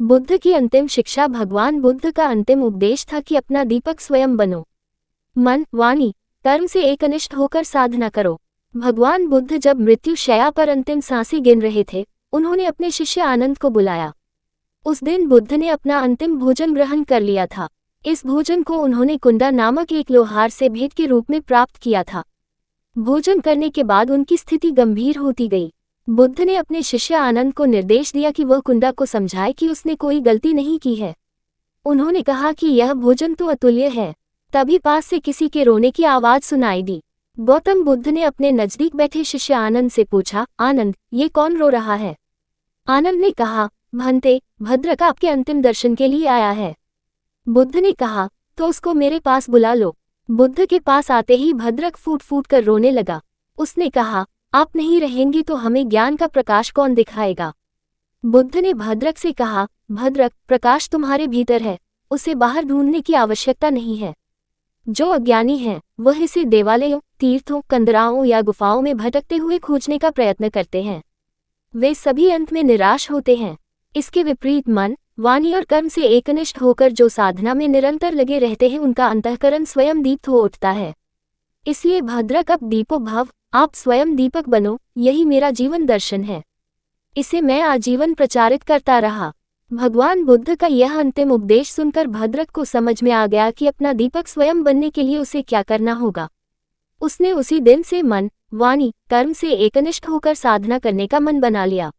बुद्ध की अंतिम शिक्षा। भगवान बुद्ध का अंतिम उपदेश था कि अपना दीपक स्वयं बनो। मन, वाणी, कर्म से एकनिष्ठ होकर साधना करो। भगवान बुद्ध जब मृत्यु शैया पर अंतिम सांसें गिन रहे थे, उन्होंने अपने शिष्य आनंद को बुलाया। उस दिन बुद्ध ने अपना अंतिम भोजन ग्रहण कर लिया था। इस भोजन को उन्होंने कुंडा नामक एक लोहार से भेंट के रूप में प्राप्त किया था। भोजन करने के बाद उनकी स्थिति गंभीर होती गई। बुद्ध ने अपने शिष्य आनंद को निर्देश दिया कि वह कुंडा को समझाए कि उसने कोई गलती नहीं की है। उन्होंने कहा कि यह भोजन तो अतुल्य है। तभी पास से किसी के रोने की आवाज सुनाई दी। गौतम बुद्ध ने अपने नजदीक बैठे शिष्य आनंद से पूछा, आनंद, ये कौन रो रहा है? आनंद ने कहा, भंते, भद्रक आपके अंतिम दर्शन के लिए आया है। बुद्ध ने कहा, तो उसको मेरे पास बुला लो। बुद्ध के पास आते ही भद्रक फूट फूट कर रोने लगा। उसने कहा, आप नहीं रहेंगी तो हमें ज्ञान का प्रकाश कौन दिखाएगा? बुद्ध ने भद्रक से कहा, भद्रक, प्रकाश तुम्हारे भीतर है, उसे बाहर ढूंढने की आवश्यकता नहीं है। जो अज्ञानी हैं, वह इसे देवालयों, तीर्थों, कंदराओं या गुफाओं में भटकते हुए खोजने का प्रयत्न करते हैं। वे सभी अंत में निराश होते हैं। इसके विपरीत मन, वाणी और कर्म से एकनिष्ठ होकर जो साधना में निरंतर लगे रहते हैं, उनका अंतःकरण स्वयं दीप्त हो उठता है। इसलिए भद्रक, अब दीपो भव, आप स्वयं दीपक बनो, यही मेरा जीवन दर्शन है। इसे मैं आजीवन प्रचारित करता रहा। भगवान बुद्ध का यह अंतिम उपदेश सुनकर भद्रक को समझ में आ गया कि अपना दीपक स्वयं बनने के लिए उसे क्या करना होगा। उसने उसी दिन से मन, वाणी, कर्म से एकनिष्ठ होकर साधना करने का मन बना लिया।